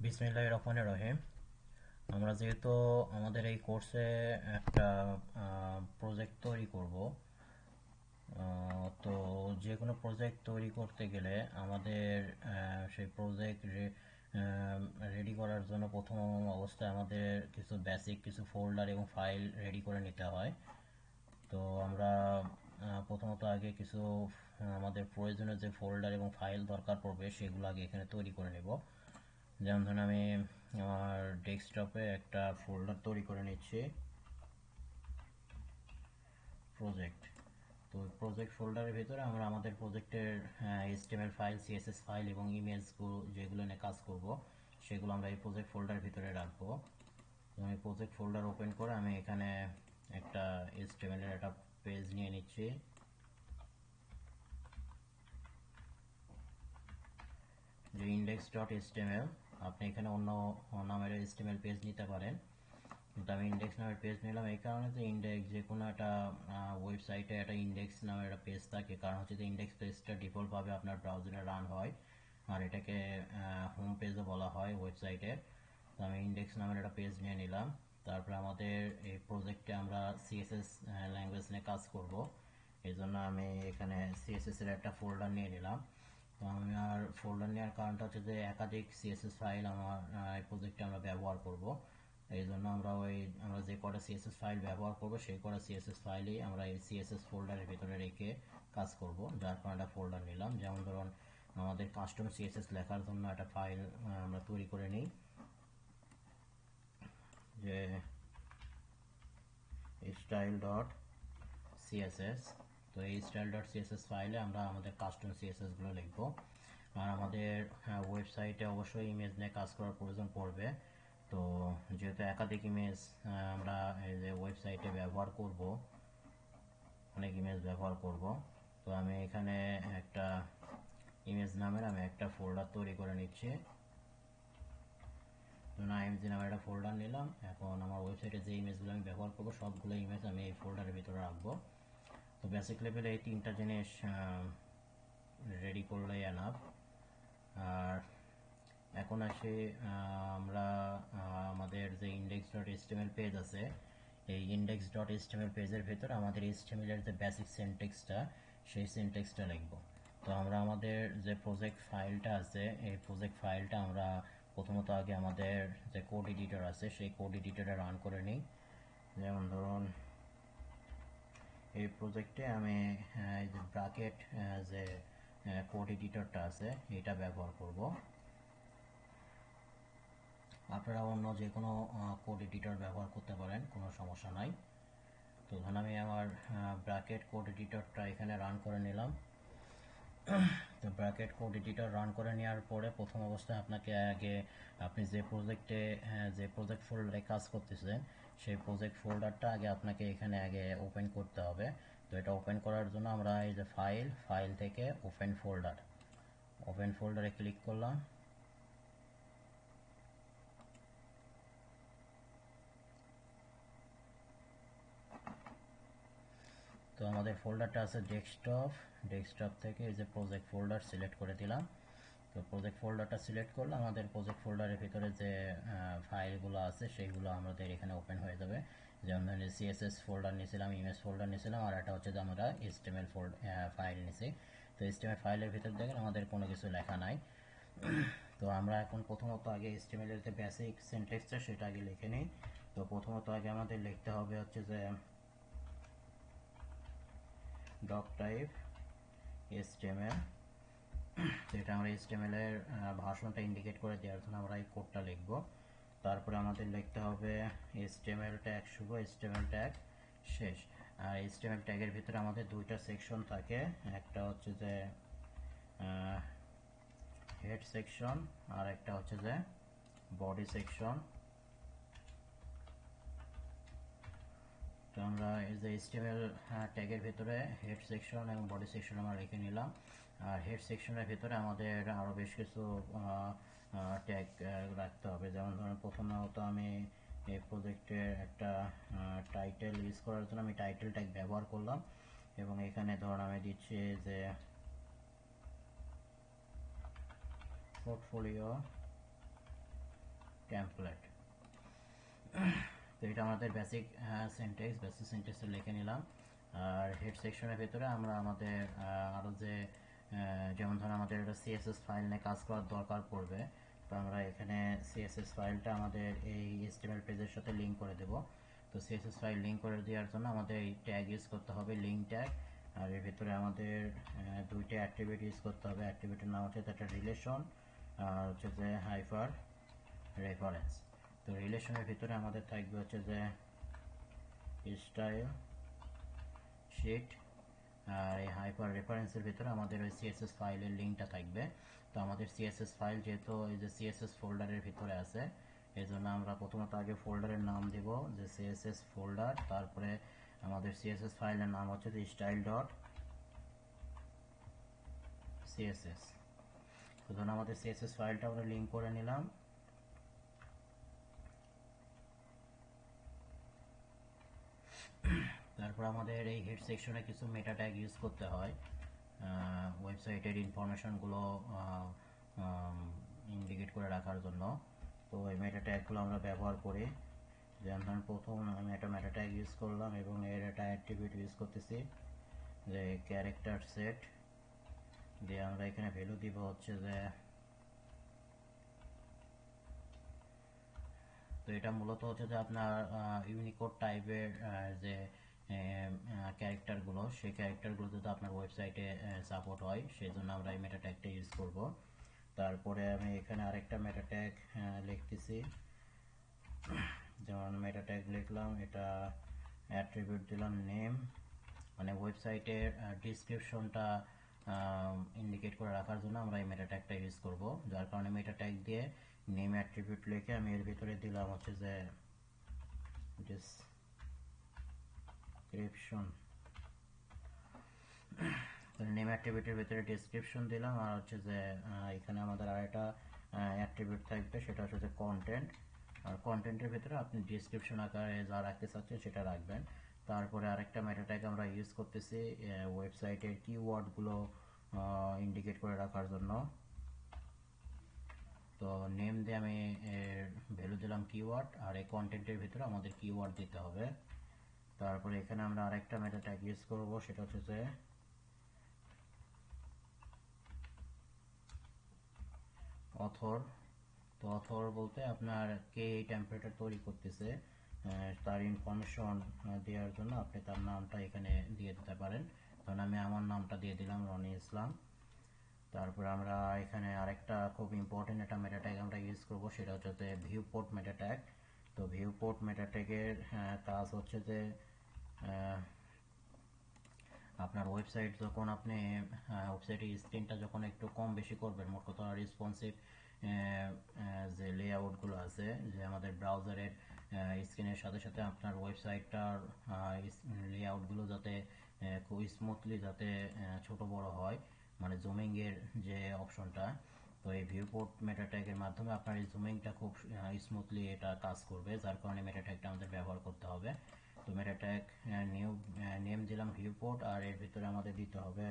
বিসমিল্লাহির রহমানির রহিম। আমরা যেহেতু আমাদের এই কোর্সে একটা প্রজেক্ট তৈরি করব, তো যে কোনো প্রজেক্ট তৈরি করতে গেলে আমাদের সেই প্রজেক্ট রেডি করার জন্য প্রথম অবস্থায় আমাদের কিছু বেসিক কিছু ফোল্ডার এবং ফাইল রেডি করে নিতে হয়। তো আমরা প্রথমত আগে কিছু আমাদের প্রয়োজনীয় যে ফোল্ডার এবং ফাইল দরকার পড়বে সেগুলো আগে এখানে তৈরি করে নেব। যেমন ধরুন আমি আমার ডেস্কটপে একটা ফোল্ডার তৈরি করে নিচ্ছি, প্রজেক্ট। তো প্রজেক্ট ফোল্ডারের ভিতরে আমরা আমাদের প্রজেক্টের এইচটিএমএল ফাইল, সিএসএস ফাইল এবং ইমেজগুলো যেগুলো নিয়ে কাজ করব সেগুলো আমরা এই প্রজেক্ট ফোল্ডারের ভিতরে রাখবো। তো আমি প্রজেক্ট ফোল্ডার ওপেন করে আমি এখানে একটা এইচটিএমএল এর একটা পেজ নিয়ে নিচ্ছি। যে index.html, আপনি এখানে অন্য নামের এইচটিএমএল পেজ নিতে পারেন, কিন্তু আমি ইন্ডেক্স নামের পেজ নিলাম এই কারণে যে ইন্ডেক্স যে কোনো একটা ওয়েবসাইটে একটা ইন্ডেক্স নামের একটা পেজ থাকে, কারণ হচ্ছে যে ইন্ডেক্স পেজটা ডিফল্টভাবে আপনার ব্রাউজারে রান হয় আর এটাকে হোম পেজও বলা হয় ওয়েবসাইটের। তো আমি ইন্ডেক্স নামের একটা পেজ নিয়ে নিলাম। তারপরে আমাদের এই প্রজেক্টে আমরা সিএসএস ল্যাঙ্গুয়েজ নিয়ে কাজ করব, এই জন্য আমি এখানে সিএসএস এর একটা ফোল্ডার নিয়ে নিলাম। তো আমি আর ফোল্ডার নেওয়ার কারণটা হচ্ছে যে একাধিক সিএসএস ফাইল আমার এই প্রজেক্টে আমরা ব্যবহার করব, এই জন্য আমরা যে কটা সিএসএস ফাইল ব্যবহার করব সেই কটা সিএসএস ফাইলই আমরা এই সিএসএস ফোল্ডারের ভিতরে রেখে কাজ করব, যার কারণে একটা ফোল্ডার নিলাম। যেমন ধরুন আমাদের কাস্টম সিএসএস লেখার জন্য একটা ফাইল আমরা তৈরি করে নিই, যে স্টাইল ডট সিএসএস। তো এই স্টাইল ডট সিএসএস ফাইলে আমরা আমাদের কাস্টম সিএসএস গুলো লিখবো। আর আমাদের ওয়েবসাইটে অবশ্যই ইমেজ নিয়ে কাজ করার প্রয়োজন পড়বে। তো যেহেতু একাধিক ইমেজ আমরা এই যে ওয়েবসাইটে ব্যবহার করব, অনেক ইমেজ ব্যবহার করব, তো আমি এখানে একটা ইমেজ নামের আমি একটা ফোল্ডার তৈরি করে নিচ্ছি। আইএমজি নামের একটা ফোল্ডার নিলাম। এখন আমার ওয়েবসাইটে যে ইমেজগুলো আমি ব্যবহার করব সবগুলো ইমেজ আমি এই ফোল্ডারের ভিতরে রাখবো। তো বেসিক লেভেলে এই তিনটা জিনিস রেডি করলেই এনাফ। আর এখন আসি আমরা আমাদের যে index.html পেজ আছে, এই index.html পেজের ভেতর আমাদের HTML এর যে বেসিক সিনট্যাক্সটা সেই সিনট্যাক্সটা লিখব। তো আমরা আমাদের যে প্রজেক্ট ফাইলটা আছে এই প্রজেক্ট ফাইলটা আমরা প্রথমত আগে আমাদের যে কোড এডিটর আছে সেই কোড এডিটরে রান করে নিই। যেমন ধরুন এই প্রজেক্টে আমি এই যে ব্র্যাকেট যে কোড এডিটরটা আছে এটা ব্যবহার করব। আপনারা অন্য যে কোনো কোড এডিটর ব্যবহার করতে পারেন, কোনো সমস্যা নাই। তো ধরুন আমি আমার ব্র্যাকেট কোড এডিটরটা এখানে রান করে নিলাম। তো ব্র্যাকেট কোড এডিটর রান করে নেওয়ার পরে প্রথম অবস্থায় আপনাকে আগে আপনি যে প্রজেক্টে যে প্রজেক্ট ফোল্ডারে কাজ করতেছেন সেই প্রজেক্ট ফোল্ডারটা আগে আপনাকে এখানে আগে ওপেন করতে হবে। তো এটা ওপেন করার জন্য আমরা এই যে ফাইল থেকে ওপেন ফোল্ডারে ক্লিক করলাম। তো আমাদের ফোল্ডারটা আছে ডেস্কটপ থেকে এই যে প্রজেক্ট ফোল্ডার সিলেক্ট করে দিলাম। তো প্রজেক্ট ফোল্ডারটা সিলেক্ট করলে আমাদের প্রজেক্ট ফোল্ডারের ভিতরে যে ফাইলগুলো আছে সেইগুলো আমাদের এখানে ওপেন হয়ে যাবে। যেমন ধরেন সিএসএস ফোল্ডার নিয়েছিলাম, ইমেজ ফোল্ডার নিয়েছিলাম, আর একটা হচ্ছে যে আমরা এইচটিএমএল ফাইল নিয়েছি। তো এইচটিএমএল ফাইলের ভিতর দেখেন আমাদের কোনো কিছু লেখা নাই। তো আমরা এখন প্রথমত আগে এইচটিএমএল এর যে বেসিক সিনট্যাক্সটা সেটা আগে লিখে নিই। তো প্রথমত আগে আমাদের লিখতে হবে হচ্ছে যে ডক টাইপ এইচটিএমএল, যেটা আমরা এইচটিএমএল এর ভাষণটা ইন্ডিকেট করে দেওয়ার জন্য আমরা এই কোডটা লিখব। তারপরে আমাদের লিখতে হবে এইচটিএমএল ট্যাগ শুরু, এইচটিএমএল ট্যাগ শেষ। আর এইচটিএমএল ট্যাগের ভিতরে আমাদের দুইটা সেকশন থাকে, একটা হচ্ছে যে হেড সেকশন আর একটা হচ্ছে যে বডি সেকশন। তো আমরা এই যে এইচটিএমএল ট্যাগের ভিতরে হেড সেকশন এবং বডি সেকশন আমরা রেখে নিলাম। আর হেড সেকশনের ভিতরে আমাদের আরও বেশ কিছু ট্যাগ রাখতে হবে। যেমন ধরুন প্রথমত আমি এই প্রজেক্টের একটা টাইটেল ইউজ করার জন্য আমি টাইটেল ট্যাগ ব্যবহার করলাম, এবং এখানে ধরুন আমি দিচ্ছি যে পোর্টফোলিও টেমপ্লেট। তো এটা আমাদের বেসিক সেন্টেক্স লিখে নিলাম। আর হেড সেকশনের ভিতরে আমরা আমাদের আরও যে যেমন ধরুন আমাদের একটা সিএসএস ফাইল নিয়ে কাজ করার দরকার পড়বে, তো আমরা এখানে সিএসএস ফাইলটা আমাদের এই এইচটিএমএল পেজের সাথে লিঙ্ক করে দেব। তো সিএসএস ফাইল লিঙ্ক করে দেওয়ার জন্য আমাদের এই ট্যাগ ইউজ করতে হবে, লিঙ্ক ট্যাগ। আর এর ভিতরে আমাদের দুইটা অ্যাট্রিবিউট ইউজ করতে হবে। অ্যাট্রিবিউটের নাম হচ্ছে একটা রিলেশন আর হচ্ছে যে হাইপার রেফারেন্স। তো রিলেশনের ভিতরে আমাদের থাকবে হচ্ছে যে স্টাইল শিট, আর এই হাইপার রেফারেন্সের ভিতরে আমাদের ওই সিএসএস ফাইলের লিঙ্কটা থাকবে। তো আমাদের সিএসএস ফাইল যেহেতু এই যে সিএসএস ফোল্ডারের ভিতরে আছে, এই জন্য আমরা প্রথমত আগে ফোল্ডারের নাম দেব যে সিএসএস ফোল্ডার, তারপরে আমাদের সিএসএস ফাইলের নাম হচ্ছে যে স্টাইল ডট সিএসএস। তো ধরুন আমাদের সিএসএস ফাইলটা আমরা লিঙ্ক করে নিলাম। তারপর আমাদের এই হেড সেকশনে কিছু মেটা ট্যাগ ইউজ করতে হয় ওয়েবসাইটের ইনফরমেশনগুলো ইন্ডিকেট করে রাখার জন্য। তো এই মেটা ট্যাগগুলো আমরা ব্যবহার করি। যেমন ধরুন প্রথম আমি একটা মেটা ট্যাগ ইউজ করলাম এবং এর একটা অ্যাট্রিবিউট ইউজ করতেছি যে ক্যারেক্টার সেট দিয়ে আমরা এখানে ভ্যালু দিব হচ্ছে যে, তো এটা মূলত হচ্ছে যে আপনার ইউনিকোড টাইপের যে ক্যারেক্টারগুলো, সেই ক্যারেক্টারগুলো যদি আপনার ওয়েবসাইটে সাপোর্ট হয়, সেই জন্য আমরা এই মেটা ট্যাগটা ইউজ করব। তারপরে আমি এখানে আরেকটা মেটা ট্যাগ লিখতেছি, যেমন মেটা ট্যাগ লিখলাম, এটা অ্যাট্রিবিউট দিলাম নেম, মানে ওয়েবসাইটের ডিসক্রিপশনটা ইন্ডিকেট করে রাখার জন্য আমরা এই মেটা ট্যাগটা ইউজ করব। যার কারণে মেটা ট্যাগ দিয়ে নেম অ্যাট্রিবিউট লিখে আমি এর ভিতরে দিলাম হচ্ছে যে ডিসক্রিপশন। নেম অ্যাট্রিবিউটের ভিতরে ডেসক্রিপশন দিলাম, আর হচ্ছে যে এখানে আমাদের আরেকটা অ্যাট্রিবিউট থাকবে, সেটা হচ্ছে যে কন্টেন্ট। আর কন্টেন্টের ভিতরে আপনি ডেসক্রিপশন আকারে যা রাখতে চাচ্ছেন সেটা রাখবেন। তারপরে আরেকটা মেটা ট্যাগ আমরা ইউজ করতেছি ওয়েবসাইটের কিওয়ার্ডগুলো ইন্ডিকেট করে রাখার জন্য। তো নেম দিয়ে আমি ভ্যালু দিলাম কিওয়ার্ড, আর এই কন্টেন্টের ভিতরে আমাদের কিওয়ার্ড দিতে হবে। তারপরে এখানে আমরা আরেকটা মেটা ট্যাগ ইউজ করব, সেটা হচ্ছে যে অথর। তো অথর বলতে আপনার কে এই টেমপ্লেটটা তৈরি করতেছে তার ইনফরমেশন দেওয়ার জন্য আপনি তার নামটা এখানে দিয়ে দিতে পারেন। কারণ আমি আমার নামটা দিয়ে দিলাম, রনি ইসলাম। তারপর আমরা এখানে আরেকটা খুব ইম্পর্টেন্ট একটা মেটা ট্যাগ আমরা ইউজ করব, সেটা হচ্ছে ভিউ পোর্ট মেটা ট্যাগ। তো ভিউ পোর্ট মেটা ট্যাগের কাজ হচ্ছে যে আপনার ওয়েবসাইট যখন আপনি ওয়েবসাইটের স্ক্রিনটা যখন একটু কম বেশি করবেন, মোট কথা রেসপন্সিভ যে লেআউটগুলো আছে, যে আমাদের ব্রাউজারের স্ক্রিনের সাথে সাথে আপনার ওয়েবসাইটটার লেআউটগুলো যাতে খুব স্মুথলি যাতে ছোট বড় হয়, মানে জুমিংয়ের যে অপশনটা, তো এই ভিউপোর্ট মেটা ট্যাগের মাধ্যমে আপনার এই জুমিংটা খুব স্মুথলি এটা কাজ করবে, যার কারণে মেটা ট্যাগটা আমাদের ব্যবহার করতে হবে। তো মেটা ট্যাগ নিউ নেম দিলাম ভিউপোর্ট, আর এর ভিতরে আমাদের দিতে হবে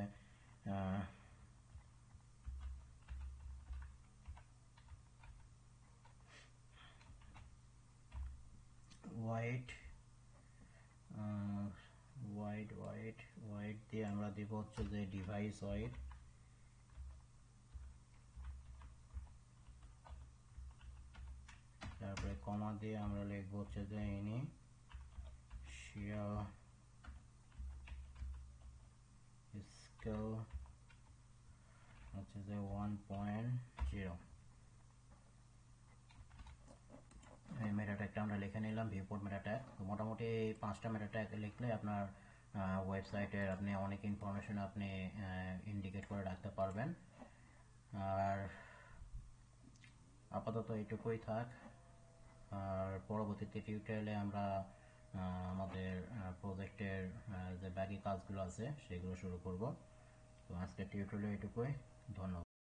হোয়াইট হোয়াইট হোয়াইট হোয়াইট দিয়ে আমরা দিব হচ্ছে যে ডিভাইস হোয়াইট। তারপরে কমা দিয়ে আমরা লিখবো হচ্ছে যে ইনিশিয়াল স্কেল হচ্ছে যে 1.0। এই মেটা ট্যাগটা আমরা লিখে নিলাম, ভিউপোর্ট মেটা ট্যাগ। তো মোটামুটি 5টা মেটা ট্যাগ লিখলে আপনার ওয়েবসাইটের আপনি অনেক ইনফরমেশন আপনি ইন্ডিকেট করে রাখতে পারবেন। আর আপাতত এইটুকুই থাক, আর পরবর্তীতে টিউটোরিয়ালে আমরা আমাদের প্রজেক্টের যে বাকি কাজগুলো আছে সেগুলো শুরু করব। তো আজকের টিউটোরিয়াল এইটুকুই, ধন্যবাদ।